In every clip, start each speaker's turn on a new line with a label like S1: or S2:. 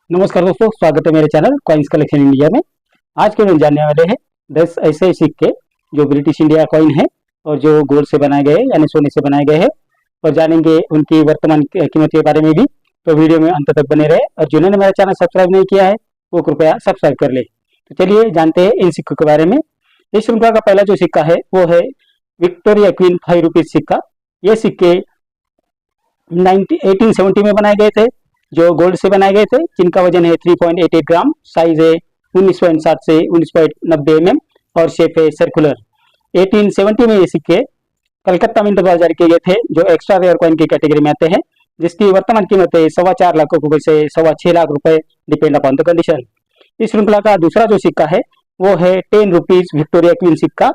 S1: नमस्कार दोस्तों, स्वागत है मेरे चैनल कॉइन्स कलेक्शन इंडिया में। आज के हम जानने वाले हैं 10 ऐसे सिक्के जो ब्रिटिश इंडिया कॉइन है और जो गोल्ड से बनाए गए यानी सोने से बनाए गए हैं, और जानेंगे उनकी वर्तमान कीमत के बारे में भी। तो वीडियो में अंत तक बने रहे, और जिन्होंने मेरा चैनल सब्सक्राइब नहीं किया है वो कृपया सब्सक्राइब कर ले। तो चलिए जानते हैं इन सिक्कों के बारे में। इस श्रृंखला का पहला जो सिक्का है वो है विक्टोरिया क्वीन 5 रुपीज सिक्का। ये सिक्के 1870 में बनाए गए थे, जो गोल्ड से बनाए गए थे, जिनका वजन है 3.88 ग्राम, साइज है 19.7 से 19.90 mm और शेप है सर्कुलर। 1870 में ये सिक्के कलकत्ता मिंट द्वारा जारी किए गए थे, जो एक्स्ट्रा रेयर कॉइन की कैटेगरी में आते हैं, जिसकी वर्तमान कीमत है 4.25 लाख रुपए से 6.25 लाख रुपए, डिपेंड अपॉन द कंडीशन। इस श्रृंखला का दूसरा जो सिक्का है वो है 10 रुपीज विक्टोरिया क्वीन सिक्का।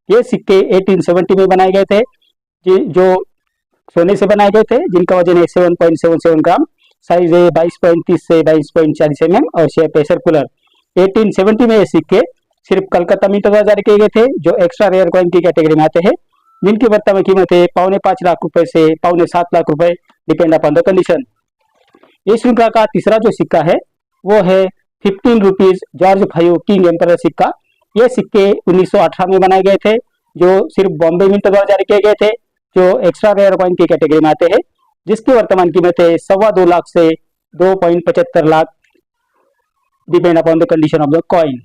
S1: ये सिक्के 1870 में बनाए गए थे, जो सोने से बनाए गए थे, जिनका वजन है 7.77 ग्राम, साइज है 22.30 से 22.40 mm और शेप है सर्कुलर। 1870 में ये सिक्के सिर्फ कलकत्ता मिंट द्वारा जारी किए गए थे, जो एक्स्ट्रा रेयर कॉइन की कैटेगरी में आते हैं, जिनकी वर्तमान कीमत है 5.25 लाख रुपए से 7.25 लाख रुपए, डिपेंड अपॉन द कंडीशन। इस श्रृंखला का तीसरा जो सिक्का है वो है 15 रुपीज जॉर्ज 5 किंग एम्परर सिक्का। ये सिक्के 1918 में बनाए गए थे, जो सिर्फ बॉम्बे मिंट द्वारा जारी किए गए थे, जो एक्स्ट्रा रेयर कॉइन की कैटेगरी में आते हैं, जिसकी वर्तमान कीमत है 2.25 लाख से 2.75 lakh, depend upon the condition of the coin.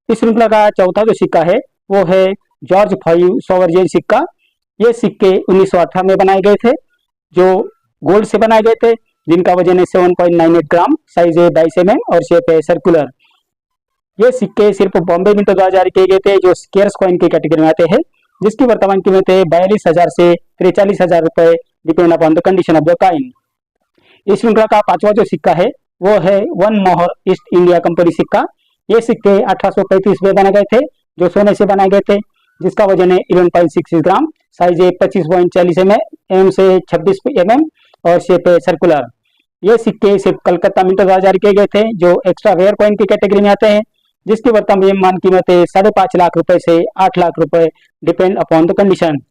S1: इस श्रृंखला का चौथा जो सिक्का है वो है जॉर्ज 5 सॉवरजेन सिक्का। ये सिक्के 1918 में बनाए गए थे, जो गोल्ड से बनाए गए थे, जिनका वजन है 7.98 ग्राम, साइज है 22 mm और शेप है सर्कुलर। ये सिक्के सिर्फ बॉम्बे मिंट द्वारा जारी किए गए थे, जो स्केर्स कॉइन की कैटेगरी में आते हैं, जिसकी वर्तमान कीमत है 42,000 से 43,000 रुपए, depend upon the condition of the coin. इस श्रृंखला का पांचवा जो सिक्का है वो है वन मोहर ईस्ट इंडिया कंपनी सिक्का। ये सिक्के 1835 में बनाए गए थे, जो सोने से बनाए गए थे, जिसका वजन है 11.66 ग्राम, साइज है 25.40 mm से 26 mm और शेप है सर्कुलर। ये सिक्के सिर्फ कलकत्ता मिंट द्वारा जारी किए गए थे, जो एक्स्ट्रा रेयर कॉइन की कैटेगरी में आते हैं, जिसकी वर्तमान कीमत है 5.5 लाख रुपए से 8 लाख रुपए, डिपेंड अपॉन द कंडीशन।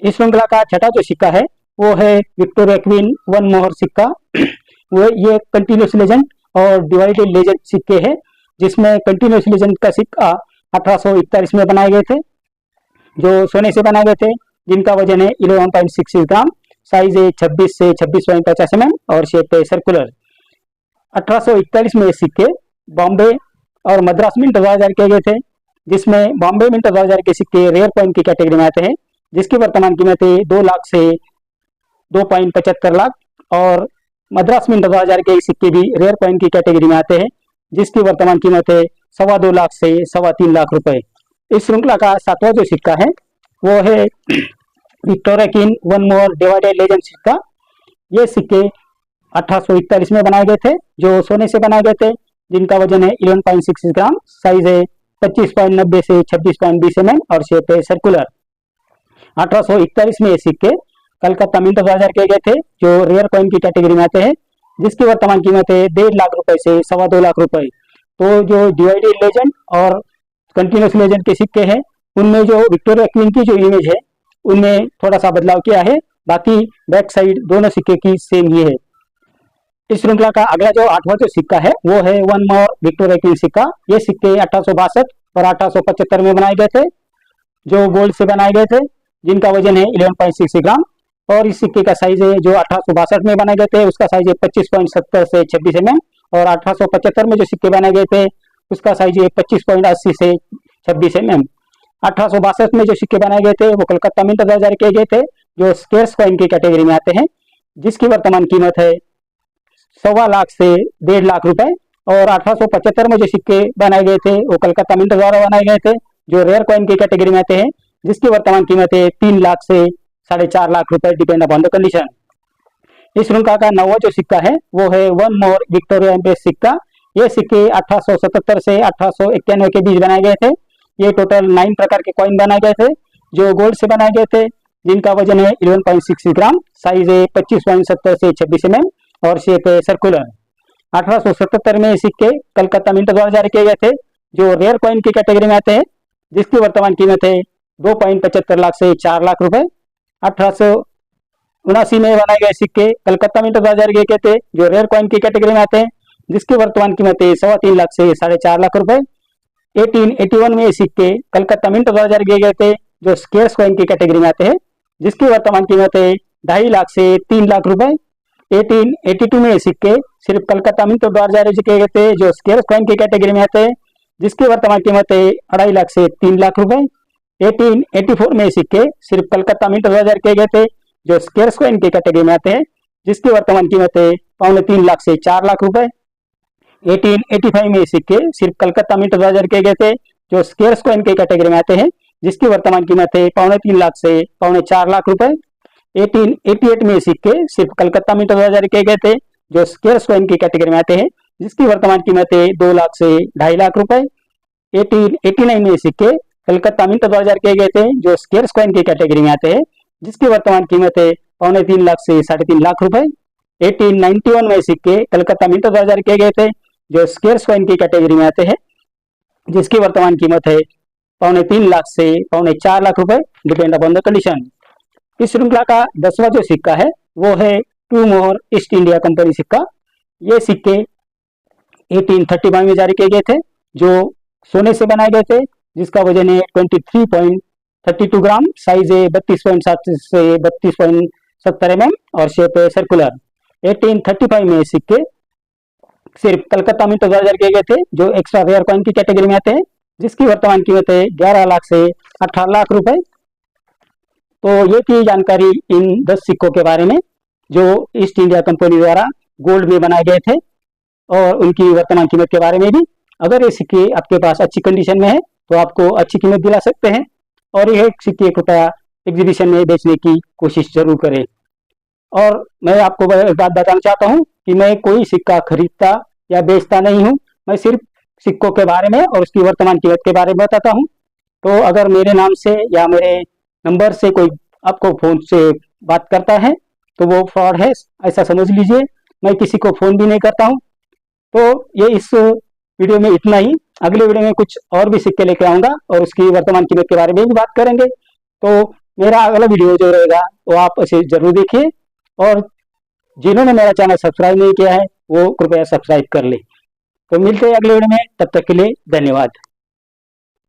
S1: इस श्रृंखला का छठा जो सिक्का है वो है विक्टोरिया क्वीन वन मोहर सिक्का। वो ये कंटिन्यूस लेजेंड और डिवाइडेड लेजेंड सिक्के हैं, जिसमें कंटिन्यूस लेजेंड का सिक्का 1841 में बनाए गए थे, जो सोने से बनाए गए थे, जिनका वजन है 11.66 ग्राम, साइज है 26 से 26.50 mm और शेप है सर्कुलर। 1841 में ये सिक्के बॉम्बे और मद्रास मिंट द्वारा जारी किए गए थे, जिसमें बॉम्बे मिंट द्वारा जारी के सिक्के रेयर कॉइन की कैटेगरी में आते हैं, जिसकी वर्तमान कीमत है 2 लाख से 2.75 लाख, और मद्रास मिंट द्वारा जारी के सिक्के भी रेयर कॉइन की कैटेगरी में आते हैं, जिसकी वर्तमान कीमत है 2.25 लाख से 3.25 लाख रुपए। इस श्रृंखला का सातवां जो सिक्का है वो है Victoria queen one more divided legend सिक्का। ये सिक्के 1841 में बनाए गए थे, जो सोने से बनाए गए थे, जिनका वजन है 11.66 ग्राम, साइज है 25.90 से 26.20 mm और शेप है सर्कुलर। 1841 में ये सिक्के कलकत्ता मिंट द्वारा जारी किए गए थे, जो रेयर कॉइन की कैटेगरी में आते हैं, जिसकी वर्तमान कीमत है 1.5 लाख रुपए से 2.25 लाख रुपए। तो जो डिवाइडेड लेजेंड और कंटिन्यूस लेजेंड के सिक्के हैं, उनमें जो विक्टोरिया क्वीन की जो इमेज है उनमें थोड़ा सा बदलाव किया है, बाकी बैक साइड दोनों सिक्के की सेम ही है। इस श्रृंखला का अगला जो आठवां जो सिक्का है वो है वन मोर विक्टोरिया क्वीन सिक्का। ये सिक्के 1862 और 1875 में बनाए गए थे, जो गोल्ड से बनाए गए थे, जिनका वजन है 11.66 ग्राम, और इस सिक्के का साइज है जो 1862 में बनाए गए थे उसका साइज है 25.70 से 26 mm, और 1875 में जो सिक्के बनाए गए थे उसका साइज है 25.80 से 26 mm। 1862 में जो सिक्के बनाए गए थे वो कलकत्ता मिंट द्वारा जारी किए गए थे, जो स्केर्स कॉइन की कैटेगरी में आते हैं, जिसकी वर्तमान कीमत है 2.25 लाख से 1.5 लाख रुपए। और 1875 में जो सिक्के बनाए गए थे वो कलकत्ता मिंट द्वारा बनाए गए थे, जो रेयर कॉइन की कैटेगरी में आते हैं, जिसकी वर्तमान कीमत है 3 लाख से 4.5 लाख रुपए, डिपेंड अपॉन द कंडीशन। इस श्रृंखला का नौवां जो सिक्का है वो है वन मोर विक्टोरिया एम्प्रेस सिक्का। ये सिक्के 1877 से 1891 के बीच बनाए गए थे। ये टोटल 9 प्रकार के कॉइन बनाए गए थे, जो गोल्ड से बनाए गए थे, जिनका वजन है 11.66 ग्राम, साइज है 25.70 से 26 mm और शेप है सर्कुलर। 1877 में ये सिक्के कलकत्ता मिंट द्वारा जारी किए गए थे, जो रेयर कॉइन की कैटेगरी में आते हैं, जिसकी वर्तमान कीमत है 2.75 लाख से 4 लाख रुपए। 1879 में बनाए गए सिक्के कलकत्ता मिंट बाजार के थे, जो रेयर कॉइन की कैटेगरी में आते हैं, जिसकी वर्तमान कीमत है 3.25 लाख से 4.5 लाख रुपए। 1881 में ये सिक्के कलकत्ता मिंट द्वारा जारी किए गए थे, जो स्केर्स कॉइन की कैटेगरी में आते हैं, जिसकी वर्तमान कीमत है 2.5 लाख से 3 लाख रुपए। 1882 में ये सिक्के सिर्फ कलकत्ता मिंट द्वारा जारी किए गए थे, जो स्केर्स कॉइन की कैटेगरी में आते हैं, जिसकी वर्तमान कीमत है 2.5 लाख से 3 लाख रुपए। 1884 में ये सिक्के सिर्फ कलकत्ता मिंट द्वारा जारी किए गए थे, जो स्केर्स कॉइन की कैटेगरी में आते हैं, जिसकी वर्तमान कीमत है 3.25 लाख से 4 लाख रुपए। 1885 में ये सिक्के सिर्फ कलकत्ता मिंट द्वारा जारी किए गए थे, जो स्केर्स कॉइन की कैटेगरी में आते हैं, जिसकी वर्तमान कीमत है 3.25 लाख से 4.25 लाख रुपए। 1888 में ये सिक्के सिर्फ कलकत्ता मिंट द्वारा जारी किए गए थे, जो स्केर्स कॉइन की कैटेगरी में आते हैं, जिसकी वर्तमान कीमत है 2 लाख से 2.5 लाख रुपए। 1889 में ये सिक्के कलकत्ता मिंट द्वारा जारी किए गए थे, जो स्केर्स कॉइन की कैटेगरी में आते हैं, जिसकी वर्तमान कीमत है 3.25 लाख से 3.5 लाख रुपए। 1891 में सिक्के कलकत्ता मिंट द्वारा जारी किए गए थे, जो स्केर्स कॉइन की कैटेगरी में आते हैं, जिसकी वर्तमान कीमत है 3.25 लाख से 4.25 लाख रुपए, डिपेंड अपॉन द कंडीशन। इस श्रृंखला का 10वां जो सिक्का है वो है टू मोहर ईस्ट इंडिया कंपनी सिक्का। ये सिक्के 1835 में जारी किए गए थे, जो सोने से बनाए गए थे, जिसका वजन है 23.32 ग्राम, साइज है 32.7 से 32.70 mm और शेप है सर्कुलर। 1835 में सिक्के सिर्फ कलकत्ता मिंट द्वारा जारी किए गए थे, जो एक्स्ट्रा रेयर कॉइन की कैटेगरी में आते हैं, जिसकी वर्तमान कीमत है 11 लाख से 18 लाख रुपए। तो ये थी जानकारी इन 10 सिक्कों के बारे में, जो ईस्ट इंडिया कंपनी द्वारा गोल्ड में बनाए गए थे, और उनकी वर्तमान कीमत के बारे में भी। अगर ये सिक्के आपके पास अच्छी कंडीशन में है तो आपको अच्छी कीमत दिला सकते हैं, और यह सिक्के कृपया एग्जीबिशन में बेचने की कोशिश जरूर करें। और मैं आपको एक बात बताना चाहता हूँ कि मैं कोई सिक्का खरीदता या बेचता नहीं हूँ, मैं सिर्फ सिक्कों के बारे में और उसकी वर्तमान कीमत के बारे में बताता हूँ। तो अगर मेरे नाम से या मेरे नंबर से कोई आपको फोन से बात करता है तो वो फ्रॉड है, ऐसा समझ लीजिए। मैं किसी को फोन भी नहीं करता हूँ। तो ये इस वीडियो में इतना ही। अगले वीडियो में कुछ और भी सिक्के लेके आऊंगा और उसकी वर्तमान कीमत के बारे में भी बात करेंगे। तो मेरा अगला वीडियो जो रहेगा वो आप इसे जरूर देखिए, और जिन्होंने मेरा चैनल सब्सक्राइब नहीं किया है वो कृपया सब्सक्राइब कर ले। तो मिलते हैं अगले वीडियो में, तब तक के लिए धन्यवाद।